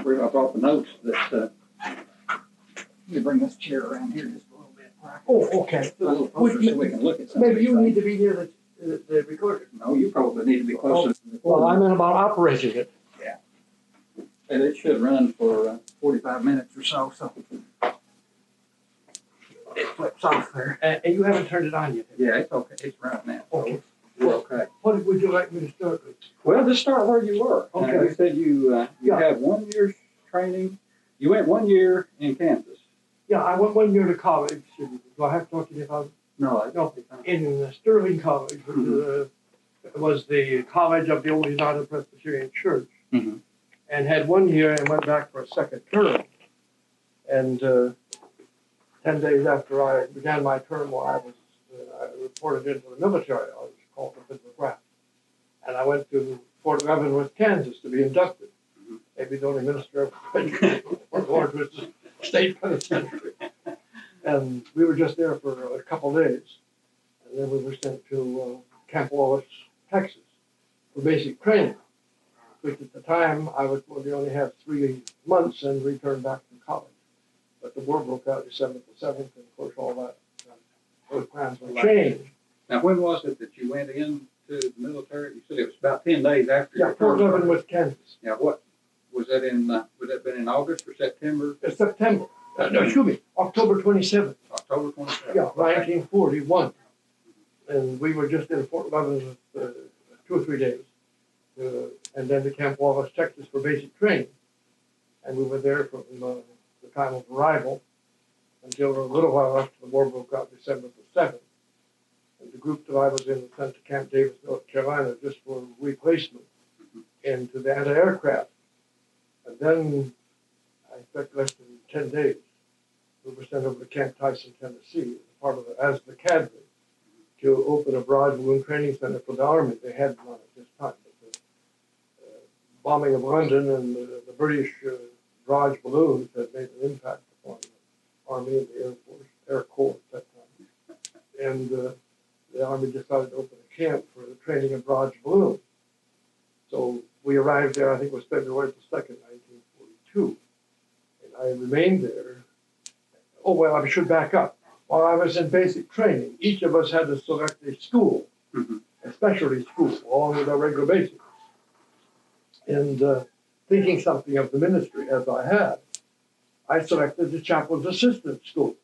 remember, I brought the notes that, you bring this chair around here just a little bit. Oh, okay. A little closer so we can look at something. Maybe you need to be near the recorder. No, you probably need to be closer to the recorder. Well, I meant about operating it. Yeah. And it should run for 45 minutes or so, so. It flips off there. And you haven't turned it on yet. Yeah, it's okay. It's running now. Okay. We're okay. What would you like me to start with? Well, just start where you were. Okay. You said you Yeah. had 1 year's training. You went 1 year in Kansas. Yeah, I went 1 year to college. Do I have to talk to you about No, I don't. in Sterling College, which was the college of the Old United Presbyterian Church, Mhm. and had 1 year and went back for a second term. And 10 days after I began my term, while I reported into the military, I was called to business rap. And I went to Fort Leavenworth, Kansas to be inducted. Mhm. Maybe the only minister of Fort Leavenworth State Penitentiary. And we were just there for a couple days. And then we were sent to Camp Wallace, Texas for basic training, which at the time I was going to only have 3 months and return back to college. But the war broke out December the 7th, and of course all that, those plans were changed. Now, when was it that you went into the military? You said it was about 10 days after Yeah, your Fort term. Leavenworth, Kansas. Now, what was that in? Would that have been in August or September? It's September. No, excuse me, October 27th. October 27th. Yeah, 1941. And we were just in Fort Leavenworth 2 or 3 days. And then to Camp Wallace, Texas for basic training. And we were there from the time of arrival until a little while after the war broke out, December the 7th. And the group that I was in was sent to Camp Davis, North Carolina, just for replacement into the anti-aircraft. And then, I expect less than 10 days, we were sent over to Camp Tyson, Tennessee, as part of as the cadre, to open a barrage balloon training center for the Army. They had none at this time. But the bombing of London and the British barrage balloons had made an impact upon the Army and the Air Force, Air Corps at that time. And the Army decided to open a camp for the training of barrage balloons. So we arrived there, I think it was February the 2nd, 1942. And I remained there. Oh, well, I should back up. While I was in basic training, each of us had to select a school, a specialty school, along with our regular basic. And thinking something of the ministry, as I had, I selected the chaplain's assistant school.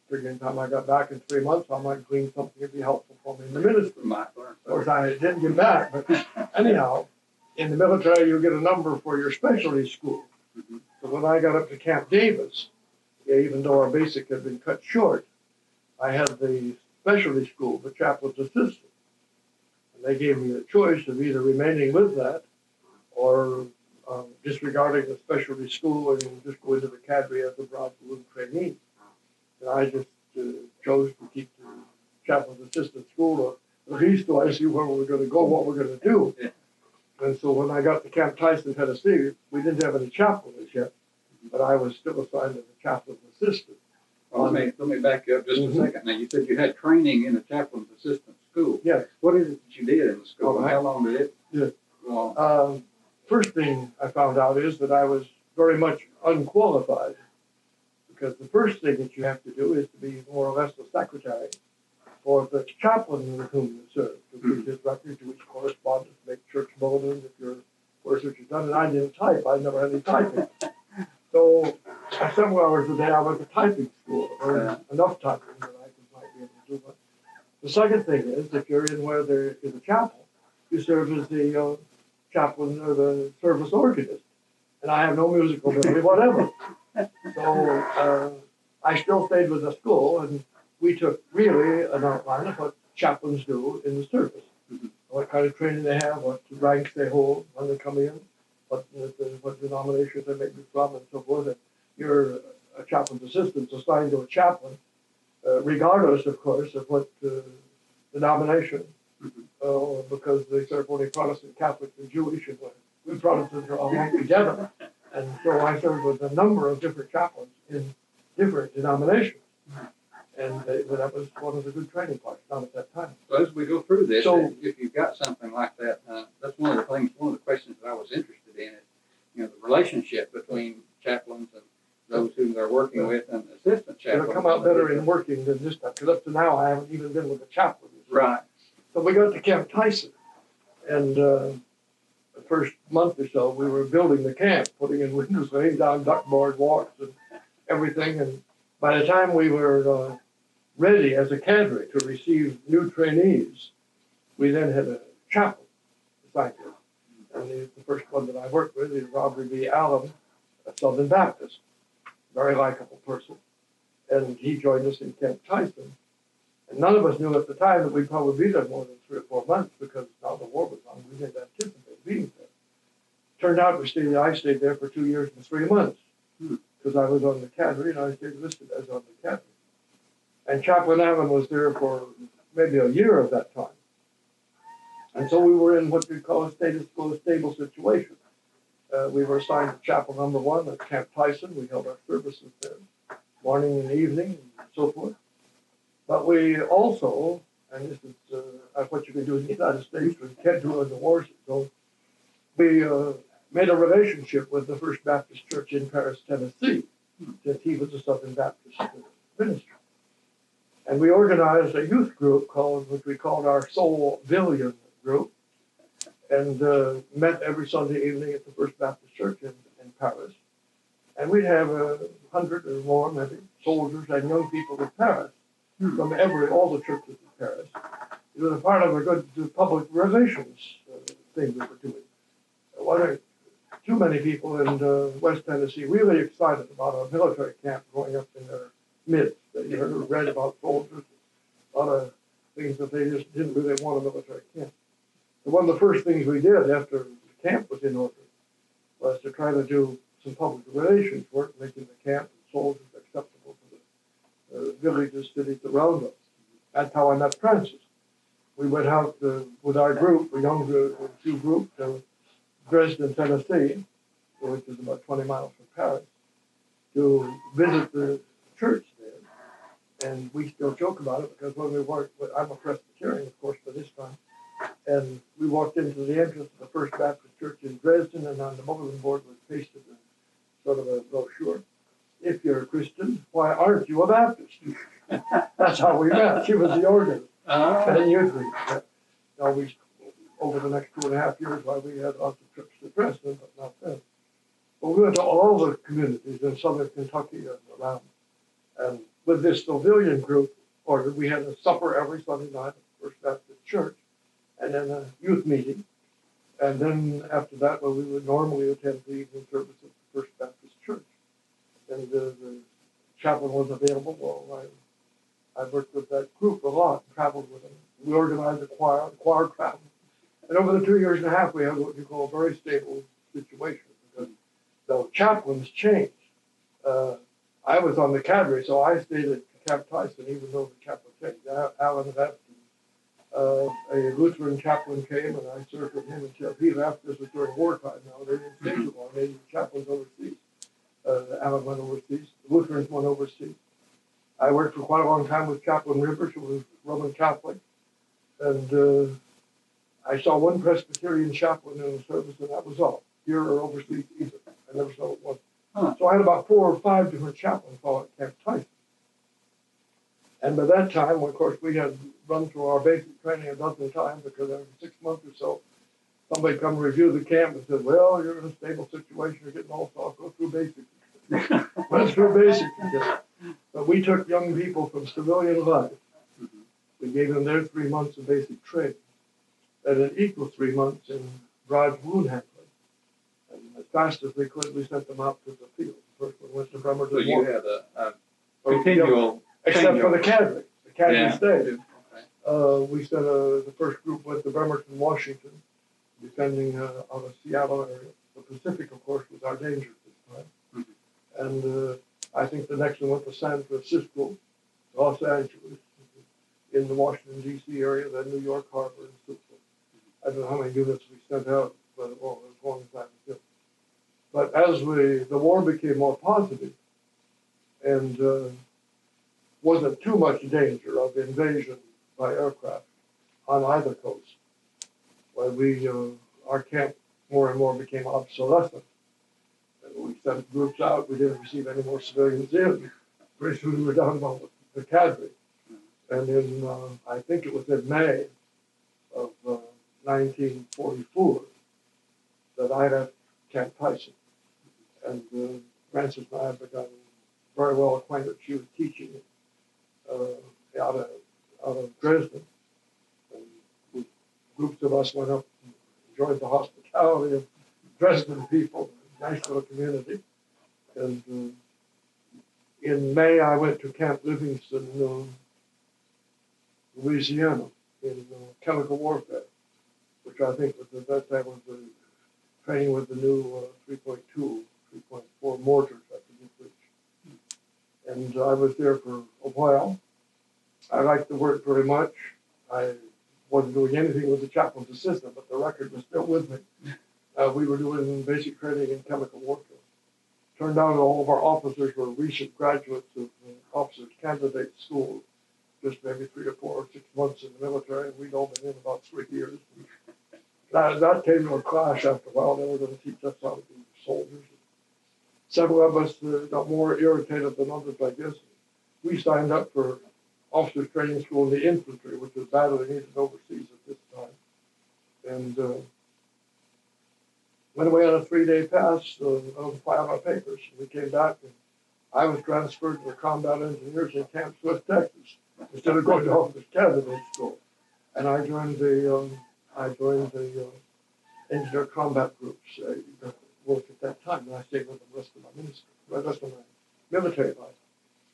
Figuring time I got back in 3 months, I might glean something that would be helpful for me in the ministry. Of course, I didn't get back, but anyhow, in the military, you get a number for your specialty school. So when I got up to Camp Davis, even though our basic had been cut short, I had the specialty school, the chaplain's assistant. And they gave me the choice of either remaining with that or disregarding the specialty school and just go into the cadre as a barrage balloon trainee. And I just chose to keep the chaplain's assistant school, at least till I see where we're going to go, what we're going to do. And so when I got to Camp Tyson, Tennessee, we didn't have any chaplains yet, but I was still assigned as a chaplain's assistant. Well, let me back you up just a second. Now, you said you had training in the chaplain's assistant school. Yes. What is it that you did in the school? All right. How long did it go on? First thing I found out is that I was very much unqualified, because the first thing that you have to do is to be more or less the secretary for the chaplain with whom you serve, to keep his records, to each correspondence, make church bulletins if your research is done. And I didn't type. I never had any typing. So several hours a day I went to typing school, or enough typing that I might be able to do it. The second thing is, if you're in where there is a chapel, you serve as the chaplain or the service organist. And I have no musical ability, whatever. So I still stayed with the school, and we took really an outline of what chaplains do in the service. What kind of training they have, what ranks they hold when they come in, what denomination they may be from, and so forth. And you're a chaplain's assistant assigned to a chaplain, regardless, of course, of what denomination, because they serve only Protestant, Catholic, and Jewish, and we Protestants are all lumped together. And so I served with a number of different chaplains in different denominations. And that was one of the good training parts, not at that time. So as we go through this, So, if you've got something like that, that's one of the questions that I was interested in. you know, the relationship between chaplains and those who they're working with and assistant chaplains. It'll come out better in working than this time, because up to now I haven't even been with a chaplain. Right. So we got to Camp Tyson, and the first month or so we were building the camp, putting in windows, laying down duckboard walks and everything. And by the time we were ready as a cadre to receive new trainees, we then had a chaplain assigned to us. And the first one that I worked with is Robert B. Allen, a Southern Baptist, very likable person. And he joined us in Camp Tyson. And none of us knew at the time that we'd probably be there more than 3 or 4 months, because now the war was on. We didn't anticipate being there. Turned out I stayed there for 2 years and 3 months, because I was on the cadre, and I stayed listed as on the cadre. And Chaplain Allen was there for maybe a year of that time. And so we were in what we call a stable situation. We were assigned to chapel number 1 at Camp Tyson. We held our services there, morning and evening, and so forth. But we also, and this is what you can do in the United States, but you can't do it in the war zone, we made a relationship with the First Baptist Church in Paris, Tennessee, since he was a Southern Baptist minister. And we organized a youth group which we called our Soul Villian group, and met every Sunday evening at the First Baptist Church in Paris. And we'd have 100 or more, maybe, soldiers and young people in Paris, from all the churches in Paris. It was a part of a good public relations thing we were doing. There weren't too many people in West Tennessee really excited about our military camp growing up in their midst. They heard or read about soldiers, a lot of things that they just didn't really want a military camp. So one of the first things we did after the camp was in order was to try to do some public relations work, making the camp and soldiers acceptable to the villages, cities around us. That's how I met Francis. We went out with our group, a young group, a few groups, to Dresden, Tennessee, which is about 20 miles from Paris, to visit the church there. And we still joke about it, because when we worked, I'm a Presbyterian, of course, by this time, and we walked into the entrance of the First Baptist Church in Dresden, and on the bulletin board was pasted sort of a brochure. If you're a Christian, why aren't you a Baptist? That's how we met. She was the organist. And usually, we, over the next 2.5 years, while we had lots of trips to Dresden, but not then. But we went to all the communities in southern Kentucky and around. And with this civilian group order, we had a supper every Sunday night at the First Baptist Church, and then a youth meeting. And then after that, we would normally attend the evening service at the First Baptist Church. And the chaplain was available. Well, I worked with that group a lot, traveled with them. We organized a choir traveled. And over the 2.5 years, we had what you call a very stable situation, because the chaplains changed. I was on the cadre, so I stayed at Camp Tyson, even though the chaplain changed. Alan left. A Lutheran chaplain came, and I served with him until he left. This was during wartime now. They didn't stay too long. They had chaplains overseas. Alan went overseas. The Lutherans went overseas. I worked for quite a long time with Chaplain Rivers, who was Roman Catholic. And I saw one Presbyterian chaplain in the service, and that was all. Here or overseas either. I never saw one. So I had about 4 or 5 different chaplains while at Camp Tyson. And by that time, of course, we had run through our basic training a dozen times, because every 6 months or so, somebody come review the camp and said, well, you're in a stable situation, you're getting all soft, go through basic. Went through basic. But we took young people from civilian life. We gave them their 3 months of basic training, and an equal 3 months in broad wound handling. And as fast as we could, we sent them out to the field. The first one went to Bremerton. So you had a continual... Except for the cadre. The cadre stayed. Okay. We sent the first group went to Bremerton, Washington, defending out of Seattle area. The Pacific, of course, was our danger at this time. And I think the next one went to San Francisco, Los Angeles, in the Washington, D.C. area, then New York Harbor, and so forth. I don't know how many units we sent out, but it was a long time ago. But as the war became more positive, and wasn't too much danger of invasion by aircraft on either coast, where our camp more and more became obsolescent, sent groups out. We didn't receive any more civilians in. Pretty soon we were down about the cadre. And in, I think it was in May of 1944 that I left Camp Tyson. And Frances and I had become very well acquainted. She was teaching out of Dresden. And groups of us went up and enjoyed the hospitality of Dresden people, nice little community. And in May, I went to Camp Livingston, Louisiana, in chemical warfare, which I think was at that time was training with the new 3.2, 3.4 mortars, I forget which. And I was there for a while. I liked the work very much. I wasn't doing anything with the chaplain's assistant, but the record was still with me. We were doing basic training in chemical warfare. Turned out all of our officers were recent graduates of officers candidate school, just maybe 3 or 4 or 6 months in the military, and we'd all been in about 3 years. That came to a clash after a while. They were going to teach us how to be soldiers. Several of us got more irritated than others, I guess. We signed up for officers training school in the infantry, which was badly needed overseas at this time. And went away on a 3-day pass to file our papers. We came back, and I was transferred to the combat engineers in Camp Swift, Texas, instead of going to officers candidate school. And I joined the engineer combat groups that worked at that time, and I stayed with them the rest of my ministry, the rest of my military life.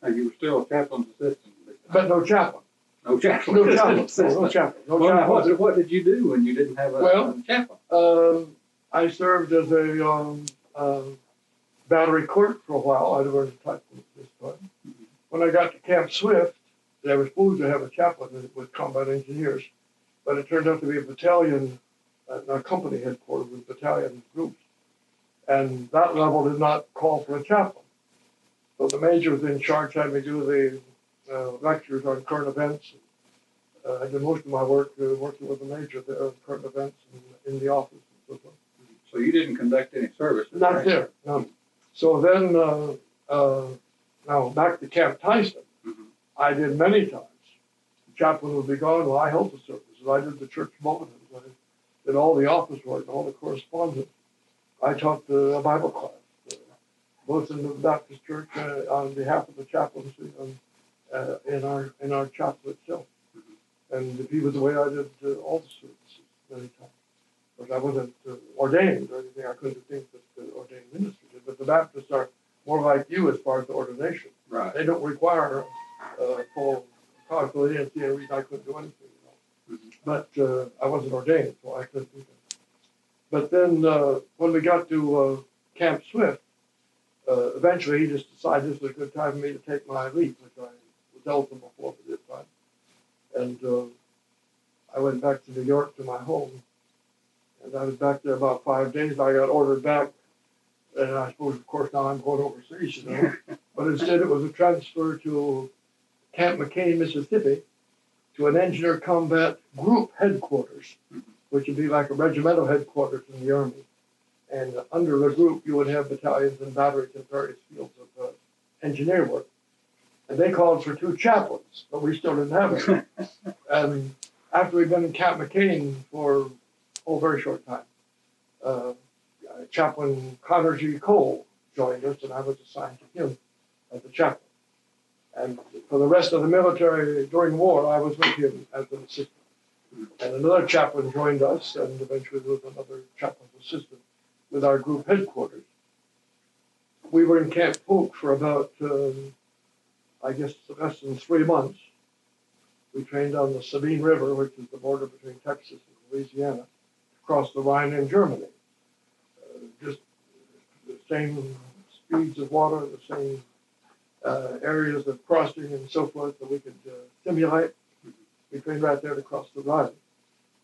And you were still a chaplain's assistant. But no chaplain. No chaplain. No chaplain. No chaplain. No Well, chaplain. what did you do when you didn't have a chaplain? I served as a battery clerk for a while. I learned to type at this time. When I got to Camp Swift, they were supposed to have a chaplain with combat engineers, but it turned out to be a battalion, a company headquartered with battalion groups. And that level did not call for a chaplain. So the major was in charge, had me do the lectures on current events. I did most of my work working with the major there on current events in the office and so forth. So you didn't conduct any service? Not there, no. So then, now back to Camp Tyson, I did many times. The chaplain would be gone, well, I held the services. I did the church bulletins. I did all the office work and all the correspondence. I taught a Bible class, both in the Baptist church on behalf of the chaplaincy in our chapel itself. And if he was away, I did all the services many times. But I wasn't ordained or anything. I couldn't think that the ordained minister did. But the Baptists are more like you as far as the ordination. Right. They don't require full cognitive. They didn't see any reason I couldn't do anything. But I wasn't ordained, so I couldn't do that. But then when we got to Camp Swift, eventually he just decided this was a good time for me to take my leave, which I was eligible for this time. And I went back to New York to my home. And I was back there about 5 days. I got ordered back. And I suppose, of course, now I'm going overseas, you know. But instead it was a transfer to Camp McCain, Mississippi, to an engineer combat group headquarters, which would be like a regimental headquarters in the Army. And under the group, you would have battalions and batteries in various fields of engineer work. And they called for 2 chaplains, but we still didn't have it. And after we'd been in Camp McCain for a very short time, Chaplain Connor G. Cole joined us, and I was assigned to him as a chaplain. And for the rest of the military during war, I was with him as an assistant. And another chaplain joined us, and eventually there was another chaplain's assistant with our group headquarters. We were in Camp Polk for about, I guess, less than 3 months. We trained on the Sabine River, which is the border between Texas and Louisiana, across the Rhine in Germany. Just the same speeds of water, the same areas of crossing and so forth that we could simulate. We trained right there to cross the Rhine.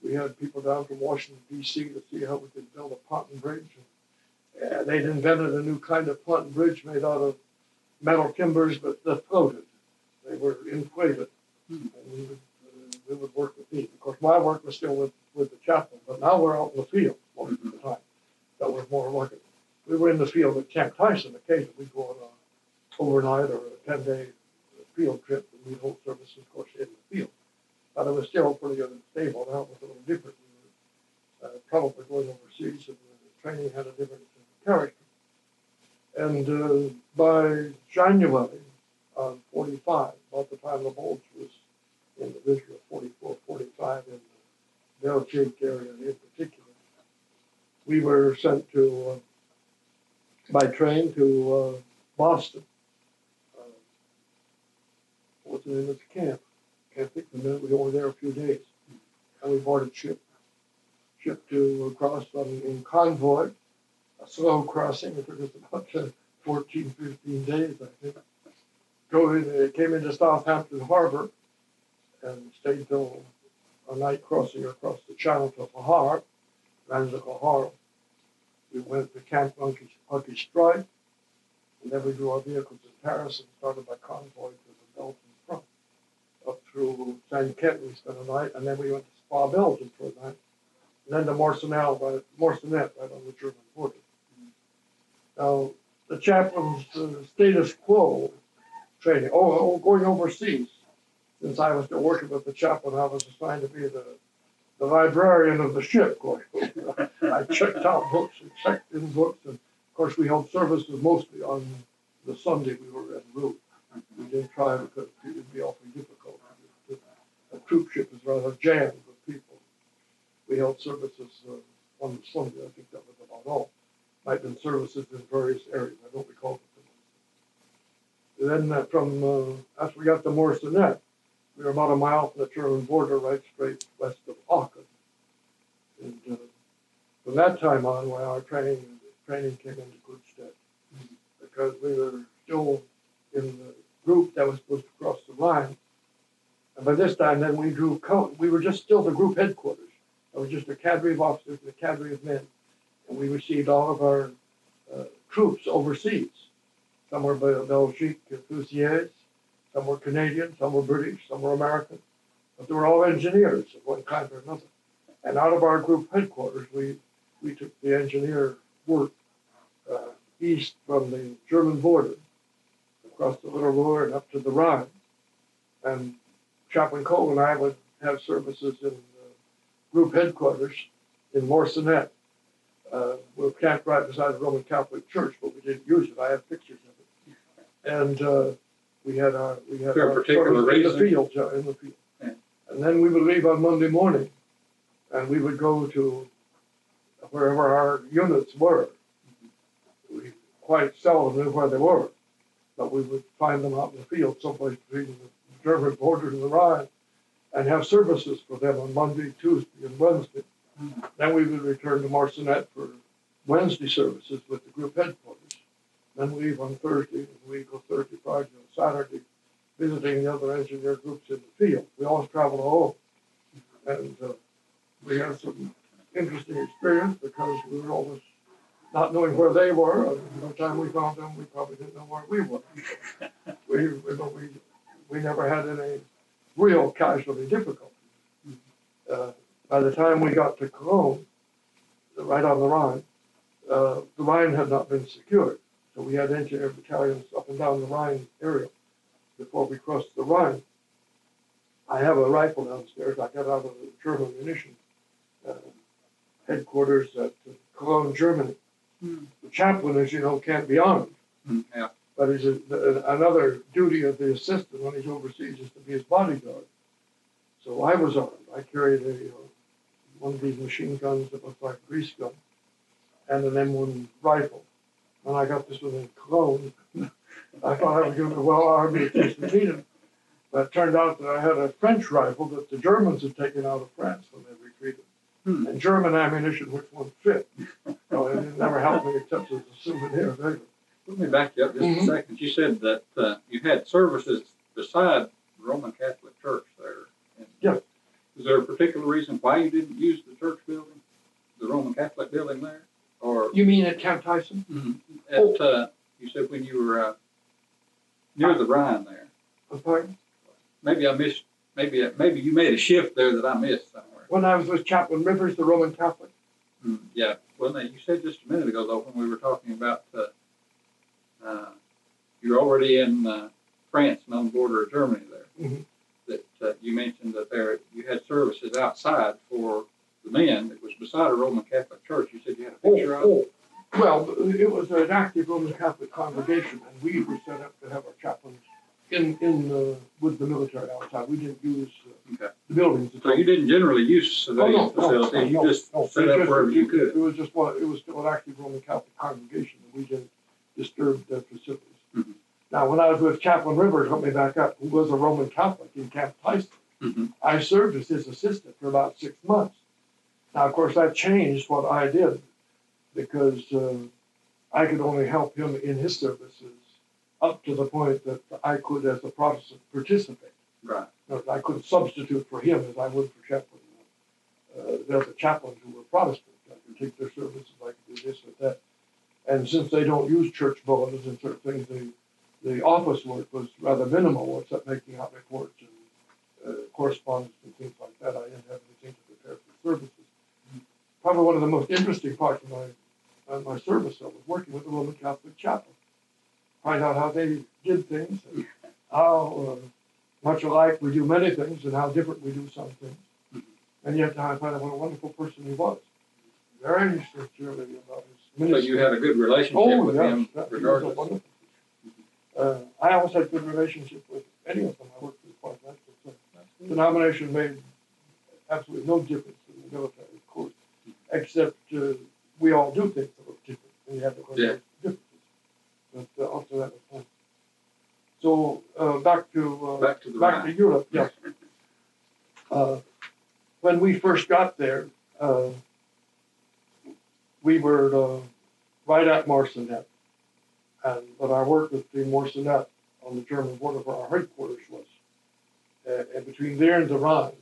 We had people down from Washington, D.C. to see how we could build a ponton bridge. They'd invented a new kind of ponton bridge made out of metal timbers, but that floated. They were inflated. And we would work with these. Of course, my work was still with the chaplain, but now we're out in the field most of the time. That was more working. we were in the field at Camp Tyson. Occasionally we'd go on an overnight or a 10-day field trip, and we'd hold services, of course, in the field. But it was still pretty unstable. Now it was a little different. We were probably going overseas, and the training had a different character. And by January of 45, about the time the Bulge was in the division of 44, 45, in the Belgique area in particular, we were sent to, by train to Boston. What's the name of the camp? Can't think of the minute. We were there a few days. And we boarded ship to cross in convoy, a slow crossing. It took us about 14, 15 days, I think. Came into Southampton Harbor and stayed till a night crossing across the channel to Lahore, ran to Lahore. We went to Camp Lucky Strike, and then we drew our vehicles in Paris and started by convoy to the Belgian front. Up through St. Kent, we spent a night, and then we went to Spa, Belgium for a night. And then to Morcenette, right on the German border. Now, the chaplain's status quo training, going overseas. Since I was still working with the chaplain, I was assigned to be the librarian of the ship going over. I checked out books and checked in books, and of course we held services mostly on the Sunday we were en route. We didn't try because it would be awfully difficult. A troop ship is rather jammed with people. We held services on the Sunday. I think that was about all. Might have been services in various areas. I don't recall the And then after we got to Morcenette, we were about a mile from the German border, right straight west of Aachen. And from that time on, when our training came into good stead, because we were still in the group that was supposed to cross the line. And by this time, then we were just still the group headquarters. It was just a cadre of officers and a cadre of men. And we received all of our troops overseas. Some were Belgique Fusiliers, some were Canadian, some were British, some were American. But they were all engineers of one kind or another. And out of our group headquarters, we took the engineer work east from the German border, across the Little Ruhr and up to the Rhine. And Chaplain Cole and I would have services in group headquarters in Morcenette. We were camped right beside the Roman Catholic Church, but we didn't use it. I have pictures of it. And we had our particular reason? In the field. Yeah. And then we would leave on Monday morning, and we would go to wherever our units were. We quite seldom knew where they were, but we would find them out in the field, someplace between the German border and the Rhine, and have services for them on Monday, Tuesday, and Wednesday. Then we would return to Morcenette for Wednesday services with the group headquarters. Then we leave on Thursday, and we go Thursday, Friday, and Saturday, visiting the other engineer groups in the field. We always travel alone. And we had some interesting experience because we were always not knowing where they were. And by the time we found them, we probably didn't know where we were. We never had any real casualty difficulties. By the time we got to Cologne, right on the Rhine had not been secured. So we had engineer battalions up and down the Rhine area before we crossed the Rhine. I have a rifle downstairs. I got out of the German munition headquarters at Cologne, Germany. The chaplain, as you know, can't be armed. Yeah. But another duty of the assistant when he's overseas is to be his bodyguard. So I was armed. I carried one of these machine guns that looked like a grease gun and an M1 rifle. When I got this one in Cologne, I thought I was going to be well armed in case we needed. But it turned out that I had a French rifle that the Germans had taken out of France when they retreated. And German ammunition which won't fit. So it never helped me except as a souvenir. Let me back you up just a second. You said that you had services beside the Roman Catholic Church there. Yes. Is there a particular reason why you didn't use the church building, the Roman Catholic building there? Or you mean at Camp Tyson? You said when you were near the Rhine there. Pardon? Maybe I missed. Maybe you made a shift there that I missed somewhere. When I was with Chaplain Rivers, the Roman Catholic, Yeah. Well, now, you said just a minute ago, though, when we were talking about you're already in France and on the border of Germany there, that you mentioned that there you had services outside for the men. It was beside a Roman Catholic church. You said you had a picture of it? Well, it was an active Roman Catholic congregation, and we were set up to have our chaplains in with the military outside. We didn't use the buildings. So you didn't generally use civilian facilities. You just set up wherever you could. It was just it was still an active Roman Catholic congregation, and we didn't disturb the facilities. Mm-hmm. Now, when I was with Chaplain Rivers, let me back up, who was a Roman Catholic in Camp Tyson, I served as his assistant for about 6 months. Now, of course, that changed what I did, because I could only help him in his services up to the point that I could, as a Protestant, participate. Right. I couldn't substitute for him as I would for Chaplain. There were chaplains who were Protestant. I could take their services, I could do this or that. And since they don't use church bulletins and certain things, the office work was rather minimal, except making out reports and correspondence and things like that. I didn't have anything to prepare for services. Probably one of the most interesting parts of my service was working with the Roman Catholic chaplain. Find out how they did things, and how much alike we do many things, and how different we do some things. And yet I find out what a wonderful person he was. Very sincerely about his ministry. So you had a good relationship with him, regardless. I always had good relationship with any of them I worked with quite that. The denomination made absolutely no difference in the military, of course, except we all do things a little different, and you have to learn those differences. But after that was fine. So back to Europe, yes. When we first got there, we were right at Marcinet, but our work with the Marcinet on the German border where our headquarters was. And between there and the Rhine,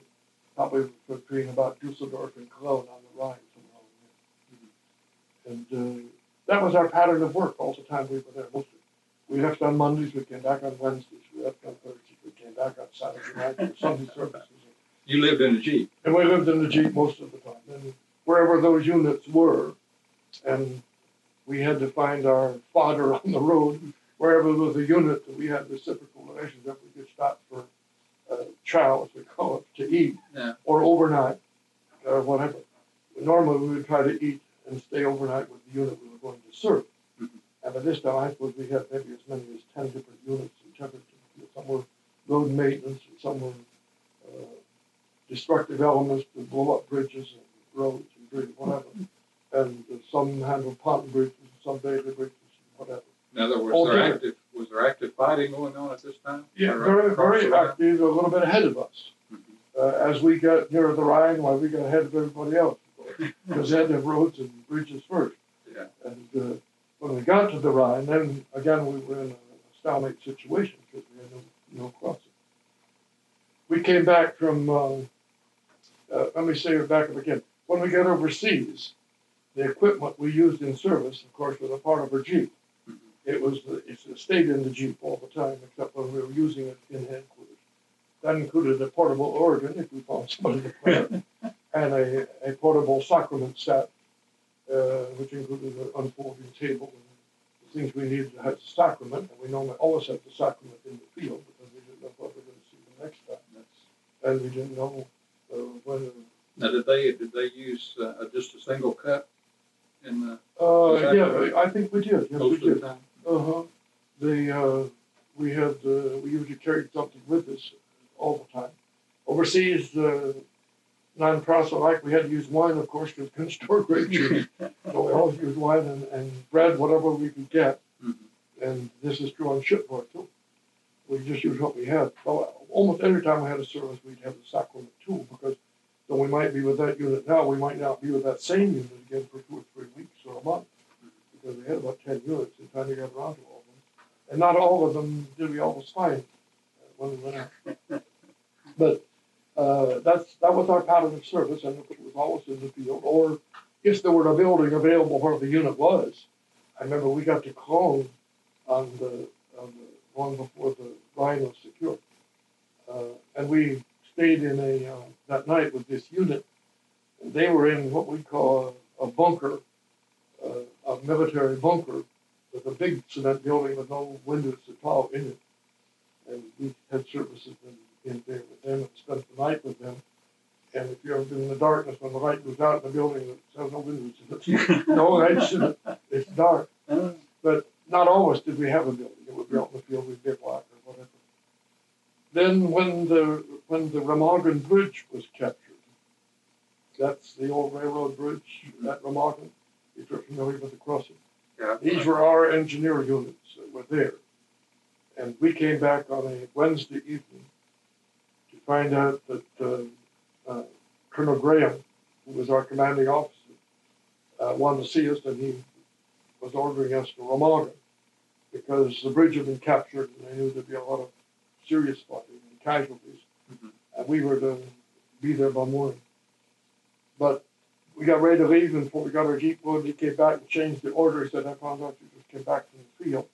probably between about Dusseldorf and Cologne on the Rhine, somewhere on there. And that was our pattern of work all the time we were there. Mostly. We left on Mondays, we came back on Wednesdays, we left on Thursdays, we came back on Saturday night for Sunday services. You lived in a Jeep. And we lived in the Jeep most of the time. And wherever those units were, and we had to find our fodder on the road, wherever there was a unit that we had reciprocal relations that we could stop for chow, as we call it, to eat, or overnight, or whatever. Normally, we would try to eat and stay overnight with the unit we were going to serve. And by this time, I suppose we had maybe as many as 10 different units in temperature. Some were road maintenance, and some were destructive elements to blow up bridges and roads and bridges, whatever. And some handled pond bridges, some daily bridges, whatever. In other words, was there active fighting going on at this time? Yeah, very active, a little bit ahead of us. As we got near the Rhine, we got ahead of everybody else, because they had their roads and bridges first. Yeah. And when we got to the Rhine, then again we were in a stalemate situation because we had no crossing. We came back from, let me say it back up again. When we got overseas, the equipment we used in service, of course, was a part of our Jeep. It stayed in the Jeep all the time, except when we were using it in headquarters. That included a portable organ, if we found somebody to play it, and a portable sacrament set, which included an unfolding table and the things we needed to have the sacrament. And we normally always had the sacrament in the field because we didn't know what we were going to see the next time. And we didn't know when. Now, did they use just a single cup in the? Yeah, I think we did. Yes, we did. We usually carried something with us all the time. Overseas, non-proselyte, we had to use wine, of course, because we couldn't store grape juice. So we always used wine and bread, whatever we could get. And this is true on shipboard too. We just used what we had. So almost every time we had a service, we'd have the sacrament too, because though we might be with that unit now, we might not be with that same unit again for 2 or 3 weeks or a month, because we had about 10 units in time to get around to all of them. And not all of them did we always find when we went out. But that was our pattern of service, and it was always in the field. Or if there were a building available where the unit was, I remember we got to Cologne on the one before the Rhine was secure, and we stayed in that night with this unit. And they were in what we call a bunker, a military bunker with a big cement building with no windows at all in it. And we had services in there with them and spent the night with them. And if you've ever been in the darkness when the light goes out in the building, it has no windows in it. No lights in it. It's dark. But not always did we have a building. It would be out in the field with bivouac or whatever. Then when the Remagen Bridge was captured, that's the old railroad bridge at Remagen, if you're familiar with the crossing. Yeah. These were our engineer units that were there. And we came back on a Wednesday evening to find out that Colonel Graham, who was our commanding officer, wanted to see us, and he was ordering us to Remagen because the bridge had been captured and they knew there'd be a lot of serious fighting and casualties. And we were to be there by morning. But we got ready to leave, and before we got our jeep loaded, he came back and changed the order. He said, I found out you just came back from the field.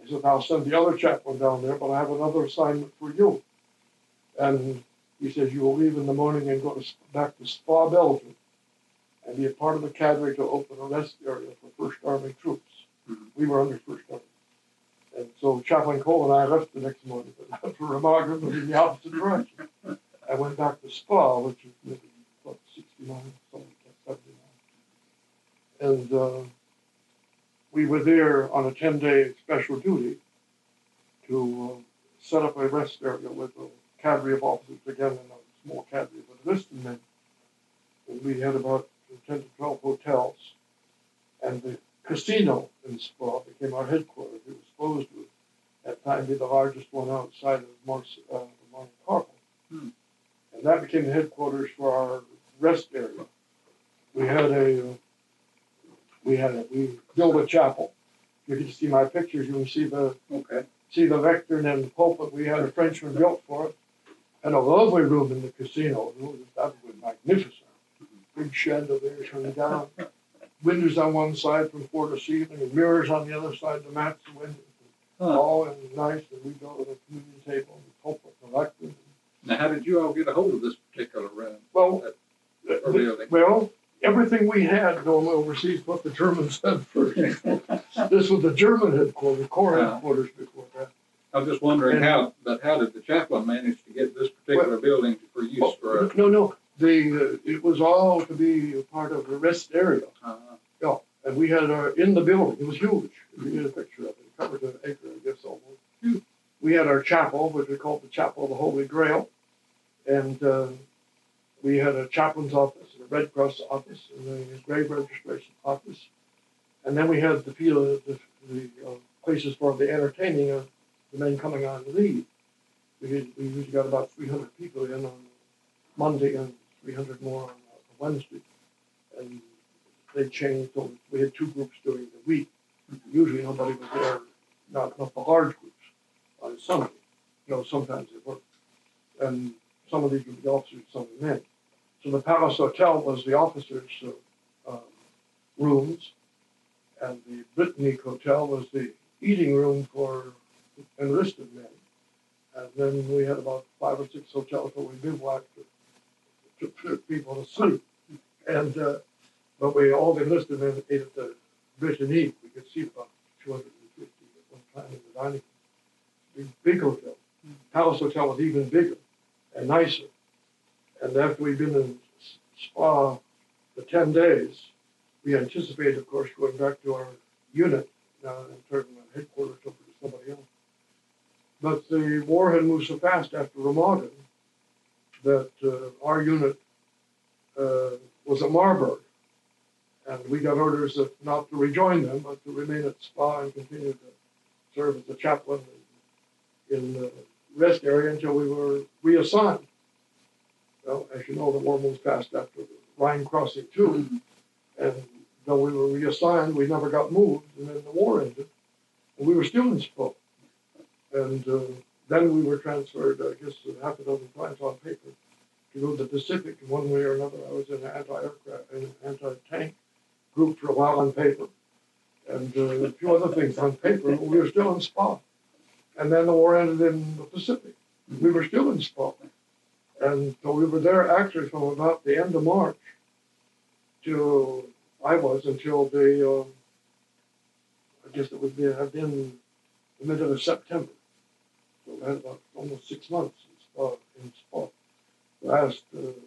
I said, I'll send the other chaplain down there, but I have another assignment for you. And he says, you will leave in the morning and go back to Spa, Belgium, and be a part of the cadre to open a rest area for First Army troops. We were under First Army. And so Chaplain Cole and I left the next morning for Remagen, but in the opposite direction. I went back to Spa, which is maybe about 60 miles, something like that, 70 miles. And we were there on a 10-day special duty to set up a rest area with a cadre of officers, again, and a small cadre of enlisted men. And we had about 10 to 12 hotels. And the casino in Spa became our headquarters. It was supposed to, at that time, be the largest one outside of Monte Carlo. And that became the headquarters for our rest area. We built a chapel. If you can see my pictures, you can see the lectern and the pulpit. We had a Frenchman built for it, and a lovely room in the casino. That was magnificent. Big chandelier turned down, windows on one side from floor to ceiling, and mirrors on the other side to match the windows. All in nice, and we built a communion table and the pulpit and the lectern. Now, how did you all get a hold of this particular room? Well, everything we had going overseas, what the Germans had first. This was the German headquarters, Corps headquarters before that. I was just wondering how did the chaplain manage to get this particular building for use for a... No. It was all to be a part of the rest area. Yeah, and we had in the building, it was huge. We had a picture of it. It covered an acre, I guess, almost. We had our chapel, which we called the Chapel of the Holy Grail. And we had a chaplain's office, a Red Cross office, and a grave registration office. And then we had the places for the entertaining of the men coming on leave. We usually got about 300 people in on Monday and 300 more on Wednesday. And they changed. So we had two groups during the week. Usually nobody was there, not the large groups. On Sunday, sometimes it worked. And some of these would be officers, some of the men. So the Palace Hotel was the officers' rooms, and the Brittany Hotel was the eating room for enlisted men. And then we had about 5 or 6 hotels where we bivouacked to put people to sleep. And but all the enlisted men ate at the Brittany. We could see about 250 at one time in the dining room. Big hotel. Palace Hotel was even bigger and nicer. And after we'd been in Spa for 10 days, we anticipated, of course, going back to our unit and turning our headquarters over to somebody else. But the war had moved so fast after Ramadan that our unit was at Marburg. And we got orders not to rejoin them, but to remain at Spa and continue to serve as a chaplain in the rest area until we were reassigned. Well, as you know, the war moves fast after the Rhine crossing too. And though we were reassigned, we never got moved, and then the war ended, and we were still in Spa. And then we were transferred, I guess, half a dozen times on paper to go to the Pacific in one way or another. I was in an anti-aircraft and anti-tank group for a while on paper, and a few other things on paper. But we were still in Spa. And then the war ended in the Pacific. We were still in Spa. And so we were there actually from about the end of March to I was until the, I guess it would have been the middle of September. So we had about almost 6 months in Spa. Last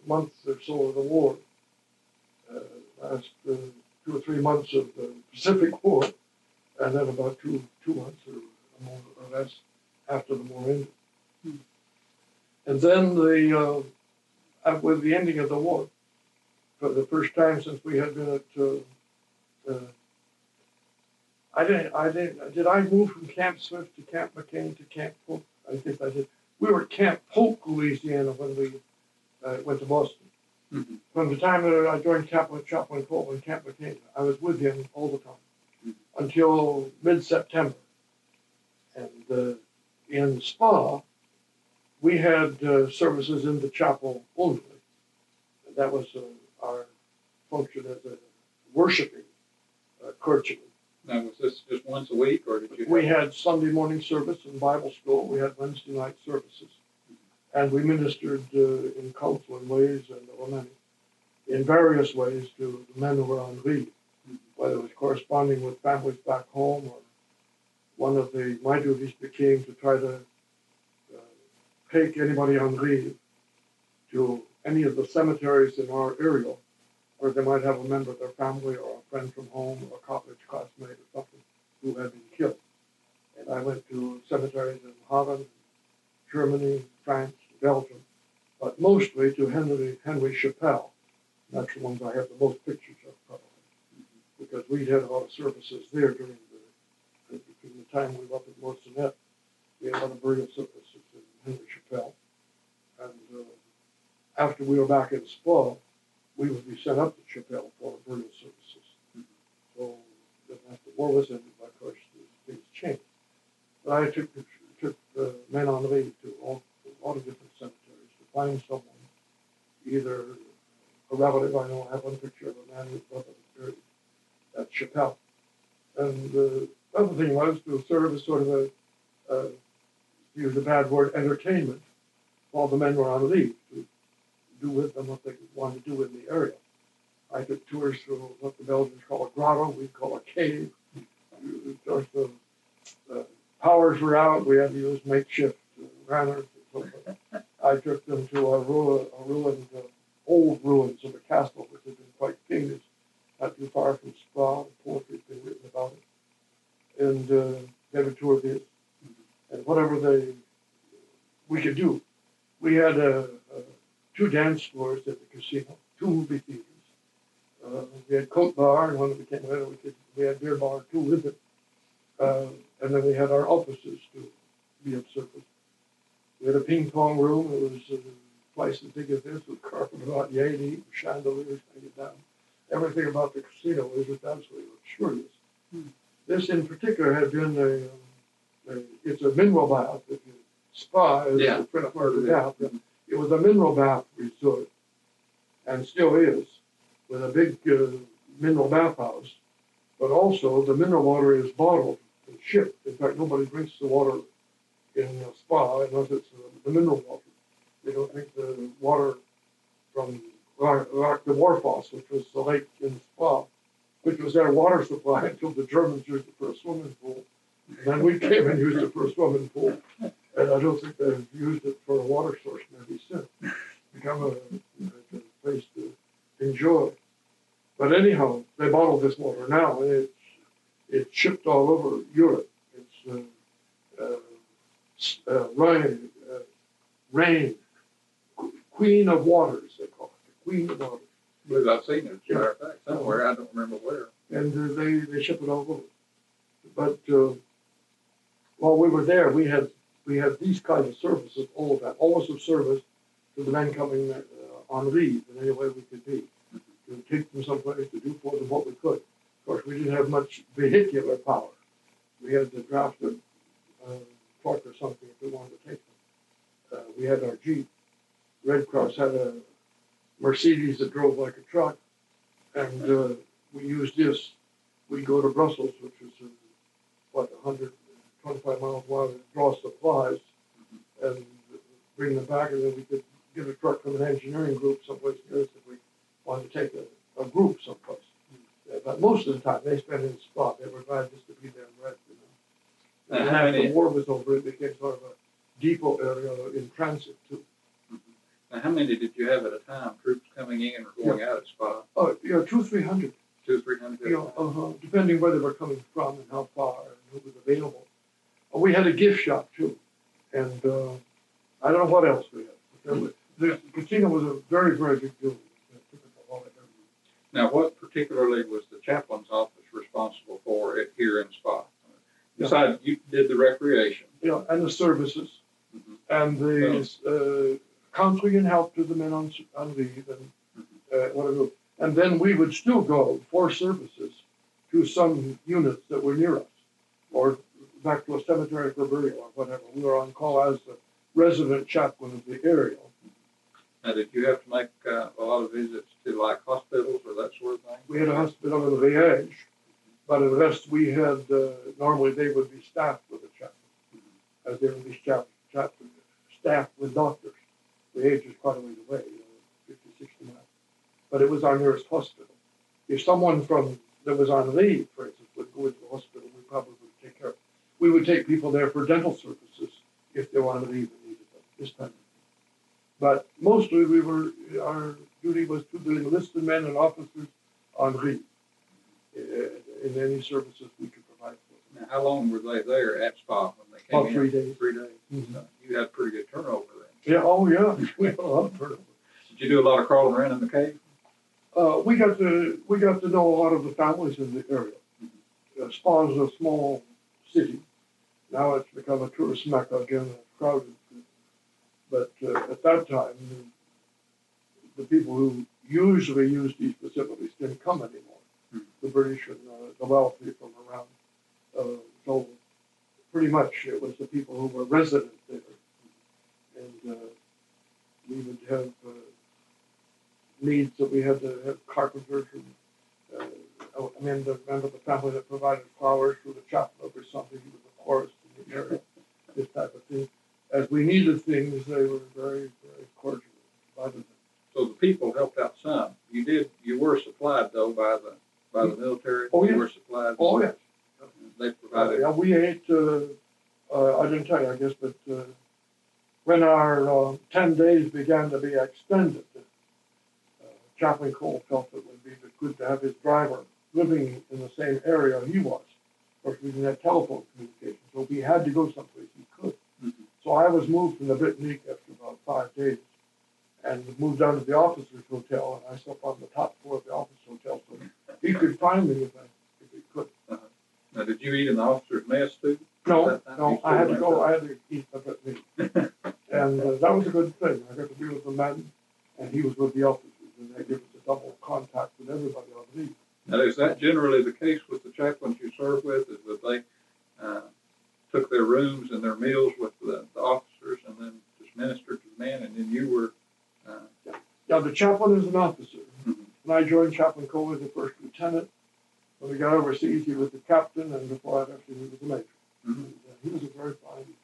month or so of the war, last 2 or 3 months of the Pacific War, and then about two months or more or less after the war ended. And then with the ending of the war, for the first time since we had been at, did I move from Camp Swift to Camp McCain to Camp Polk? I think I did. We were at Camp Polk, Louisiana when we went to Boston. Mm-hmm. From the time that I joined Chaplain Cole in Camp McCain, I was with him all the time until mid-September. And in Spa, we had services in the chapel only. And that was our function as a worshiping clergyman. Now, was this just once a week, or did you? We had Sunday morning service in Bible school. We had Wednesday night services. And we ministered in counseling ways, and there were many, in various ways to the men who were on leave, whether it was corresponding with families back home, or one of my duties became to try to take anybody on leave to any of the cemeteries in our area, where they might have a member of their family or a friend from home or a college classmate or something who had been killed. And I went to cemeteries in Holland, Germany, France, Belgium, but mostly to Henry Chappelle. That's the ones I have the most pictures of, probably, because we had a lot of services there between the time we were up at Morsonet. We had a lot of burial services in Henry Chappelle. And after we were back in Spa, we would be sent up to Chappelle for burial services. So then after the war was ended, of course, things changed. But I took men on leave to a lot of different cemeteries to find someone, either a relative. I know I have one picture of a man whose brother was buried at Chappelle. And the other thing was to serve as sort of to use a bad word, entertainment while the men were on leave, to do with them what they wanted to do in the area. I took tours through what the Belgians call a grotto, we call a cave. Of course, the powers were out, we had to use makeshift runners and so forth. I took them to a ruined, old ruins of a castle, which had been quite famous, not too far from Spa. Poetry had been written about it. And they would tour this. And whatever we could do. We had 2 dance floors at the casino, 2 movie theaters. We had Coke Bar, and when it became later, we had Beer Bar, 2 with it. And then we had our offices to be of service. We had a ping pong room. It was twice as big as this, with carpet about yay deep, chandeliers hanging down. Everything about the casino was just absolutely luxurious. This in particular had been it's a mineral bath. If you Spa is a freshwater bath. It was a mineral bath resort, and still is, with a big mineral bathhouse. But also, the mineral water is bottled and shipped. In fact, nobody drinks the water in Spa unless it's the mineral water. They don't drink the water from the Warfoss, which was the lake in Spa, which was their water supply until the Germans used it for a swimming pool. And then we came and used it for a swimming pool. And I don't think they've used it for a water source maybe since. Become a place to enjoy. But anyhow, they bottle this water now, and it's shipped all over Europe. It's rain, queen of waters, they call it, the queen of waters. I believe I've seen it, as a matter of fact, somewhere, I don't remember where. And they ship it all over. But while we were there, we had these kinds of services all the time, always of service to the men coming on leave in any way we could be, to take them someplace, to do for them what we could. Of course, we didn't have much vehicular power. We had to draft a truck or something if we wanted to take them. We had our Jeep. Red Cross had a Mercedes that drove like a truck, and we used this. We'd go to Brussels, which was 125 miles wide, and draw supplies and bring them back, and then we could get a truck from an engineering group someplace near us if we wanted to take a group someplace. but most of the time they spent in Spa. They were glad just to be there and rest. And how after many? the war was over, it became sort of a depot area in transit too. Now, how many did you have at a time? Troops coming in or going out at Spa? Oh, 200-300. 200-300. Depending where they were coming from and how far and who was available. We had a gift shop too, and I don't know what else we had. The casino was a very, very big building. Now, what particularly was the chaplain's office responsible for it here in Spa? Besides, you did the recreation. Yeah, and the services, and the counseling and help to the men on leave, and whatever. And then we would still go for services to some units that were near us, or back to a cemetery for burial or whatever. We were on call as the resident chaplain of the area. Now, did you have to make a lot of visits to like hospitals or that sort of thing? We had a hospital in the Viège, but in the rest we had, normally they would be staffed with a chaplain, as they would be staffed with doctors. Viège is quite a ways away, 50, 60 miles. But it was our nearest hospital. If someone that was on leave, for instance, would go into the hospital, we probably would take care of it. We would take people there for dental services if they wanted to leave and needed them, this kind of thing. But mostly our duty was to the enlisted men and officers on leave in any services we could provide for them. Now, how long were they there at Spa when they came About in? 3 days. 3 days. Mm-hmm. So you had pretty good turnover then. Yeah, oh yeah, we had a lot of turnover. Did you do a lot of crawling around in the cave? We got to know a lot of the families in the area. Spa is a small city. Now it's become a tourist mecca again, crowded. But at that time, the people who usually used these facilities didn't come anymore. The British and the wealthy from around. So pretty much it was the people who were resident there. And we would have needs that we had to have carpenters and remember the family that provided flowers for the chaplain or something. He was a florist in the area, this type of thing. As we needed things, they were very, very cordial about it. So the people helped out some. You were supplied though by the military. Oh, you yes. were supplied. Oh yes. They provided. Yeah, we ate. I didn't tell you, I guess, but when our 10 days began to be extended, Chaplain Cole felt it would be good to have his driver living in the same area he was. Of course, we didn't have telephone communication, so if he had to go someplace, he could. So I was moved from the Britannique after about 5 days and moved down to the officers' hotel, and I slept on the top floor of the officers' hotel so he could find me if he could. Now, did you eat in the officers' mess too? No, I had to eat the Britannique. And that was a good thing. I got to be with the men, and he was with the officers, and they gave us a double contact with everybody on leave. Now, is that generally the case with the chaplains you serve with, is that they took their rooms and their meals with the officers and then just ministered to the men, and then you were... Yeah, the chaplain is an officer. When I joined, Chaplain Cole as the first lieutenant. When we got overseas, he was the captain, and before that, he was the major. And, he was a very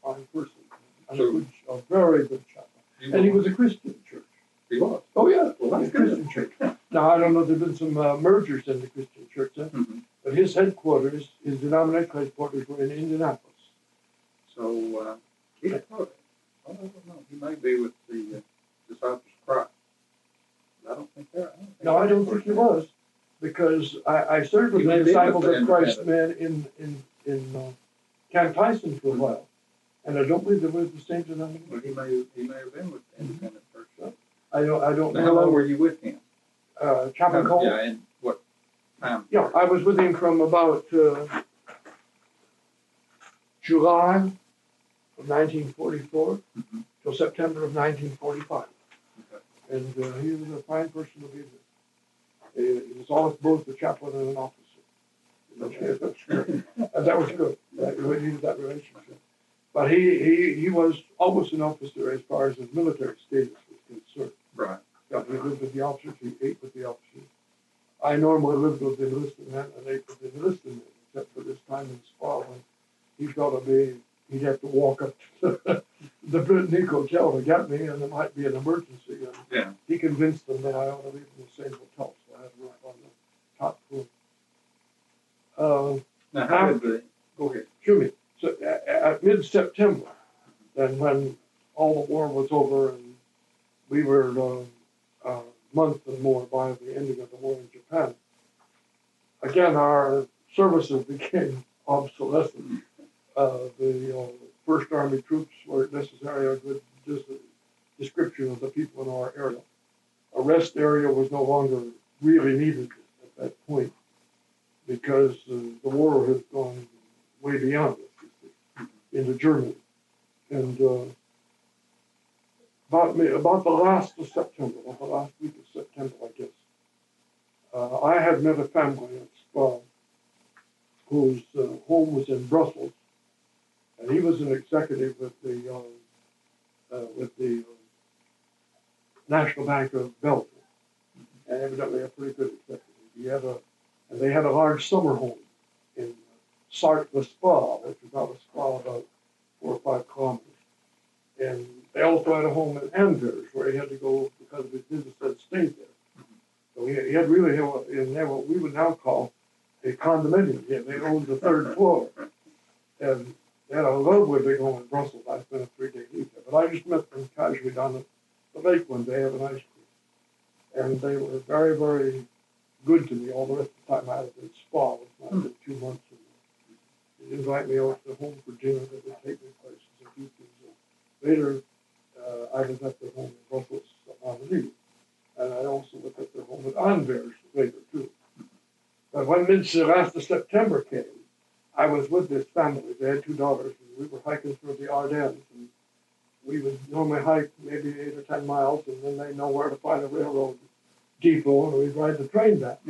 fine person, and a very good chaplain. And he was a Christian church. He was? Oh, yeah. Well, that's Christian church. Now, I don't know, there have been some mergers in the Christian church, but his headquarters, his denominational headquarters were in Indianapolis. So, I don't know, he may be with the Disciples of Christ. I don't think they're. I don't think he was, because I served with the Disciples of Christ men in Camp Tyson for a while, and I don't believe they were the same denomination. Well, he may have been with the independent church. I don't know. How long were you with him? Chaplain Cole? Yeah, and what time? Yeah, I was with him from about July of 1944 till September of 1945. And he was a fine person to be with. He was always both a chaplain and an officer. And that was good. We needed that relationship. But he was almost an officer as far as his military status was concerned. Right. Yeah, he lived with the officers, he ate with the officers. I normally lived with the enlisted men and ate with the enlisted men, except for this time in Spa when he felt he'd have to walk up to the Britannique Hotel to get me, and there might be an emergency. And he convinced them that I ought to leave in the same hotel, so I had to work on the top floor. Now, how did the, go ahead. excuse me, so at mid-September, then when all the war was over and we were a month and more by the ending of the war in Japan, again, our services became obsolescent. The First Army troops weren't necessarily a good description of the people in our area. A rest area was no longer really needed at that point because the war had gone way beyond us into Germany. And about the last of September, about the last week of September, I guess, I had met a family at Spa whose home was in Brussels, and he was an executive with the National Bank of Belgium, and evidently a pretty good executive. And they had a large summer home in Sarthe-le-Spa, which is out of Spa about 4 or 5 kilometers. And they also had a home in Anvers, where he had to go because of his business had stayed there. So he had really in there what we would now call a condominium. They owned the 3rd floor. And they had a lovely big home in Brussels. I spent a 3-day week there. But I just met them casually down at the lake one day having ice cream. And they were very, very good to me all the rest of the time I was in Spa. It was not just 2 months. They'd invite me over to home for dinner. They would take me places and do things. Later, I was at their home in Brussels on leave. And I also was at their home in Anvers later, too. But when last of September came, I was with this family. They had 2 daughters, and we were hiking through the Ardennes. And we would normally hike maybe 8 or 10 miles, and then they know where to find a railroad depot, and we'd ride the train back.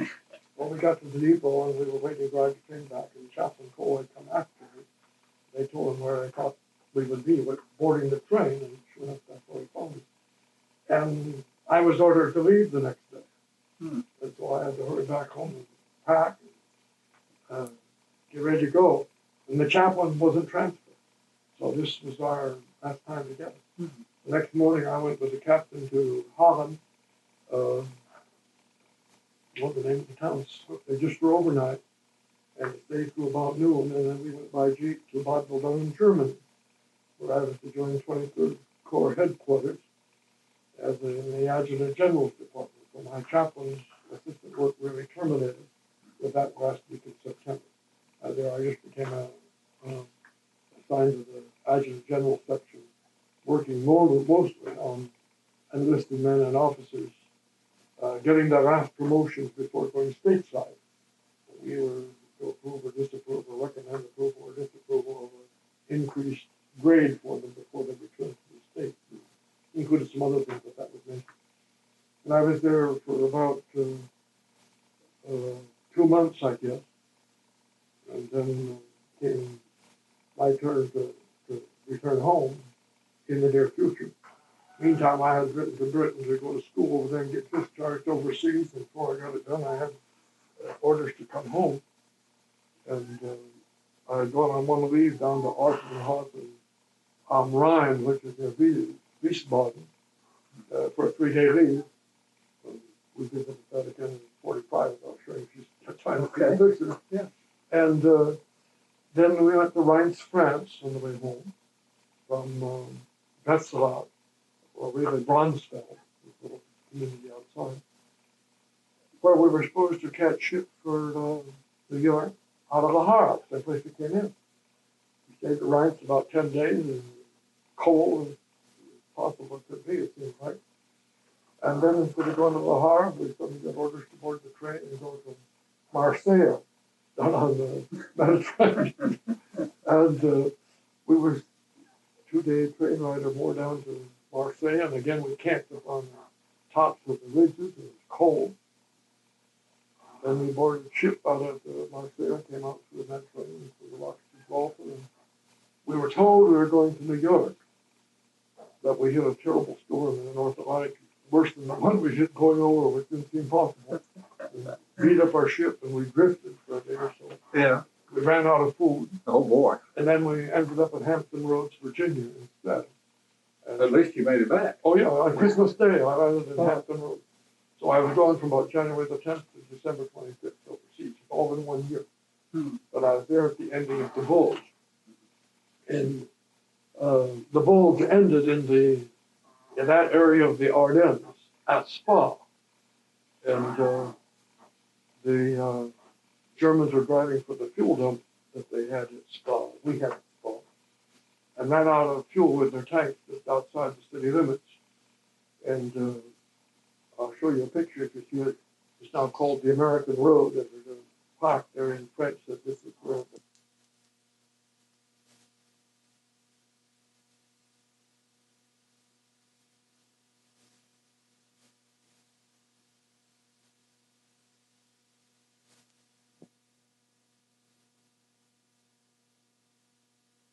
Well, we got to the depot, and we were waiting to ride the train back, and Chaplain Cole had come after me. They told him where they thought we would be boarding the train, and sure enough, that's where we found it. And I was ordered to leave the next day. And so I had to hurry back home and pack and get ready to go. And the chaplain wasn't transferred. So this was our last time together. The next morning, I went with the captain to Holland. What was the name of the town? They just were overnight. And stayed through about noon. And then we went by jeep to Bad Boldon in Germany, where I was to join 23rd Corps headquarters as in the Adjutant General's Department. So my chaplain's assistant work really terminated with that last week of September. There I just became assigned to the Adjutant General section, working mostly on enlisted men and officers, getting their last promotions before going stateside. We were to approve or disapprove or recommend approval or disapproval of an increased grade for them before they returned to the state. Included some other things that was mentioned. And I was there for about 2 months, I guess. And then came my turn to return home in the near future. Meantime, I had written to Britain to go to school over there and get discharged overseas. And before I got it done, I had orders to come home. And I had gone on one leave down to Arsenal am Rhine, which is near Wiesbaden, for a 3-day leave. We visited that again in 45. I'll show you if you time to get pictures. Yeah. And then we went to Reims, France on the way home from Wetzlar, or really Bronsfeld, a little community outside, where we were supposed to catch ship for New York out of the Havre, the place we came in. We stayed at Reims about 10 days, and cold as possible it could be, it seems like. And then instead of going to the Havre, we suddenly got orders to board the train and go to Marseille, down on the Mediterranean. And we were 2-day train ride or more down to Marseille, and again we camped up on the tops of the ridges. It was cold. Then we boarded a ship out of Marseille, came out through the Mediterranean, through the rocks of Gibraltar, and we were told we were going to New York, but we hit a terrible storm in the North Atlantic, worse than the one we hit going over, which didn't seem possible. We beat up our ship, and we drifted for a day or so. Yeah. We ran out of food. Oh, boy. And then we ended up at Hampton Roads, Virginia, instead. And at least you made it back. Oh, yeah. On Christmas Day, I landed in Hampton Roads. So I was gone from about January the 10th to December 25th overseas, all in 1 year. but I was there at the ending of the Bulge. And the Bulge ended in that area of the Ardennes at Spa. And the Germans were driving for the fuel dump that they had at Spa. We had at Spa. And ran out of fuel with their tanks just outside the city limits. And I'll show you a picture if you see it. It's now called the American Road, and there's a plaque there in French that this is where the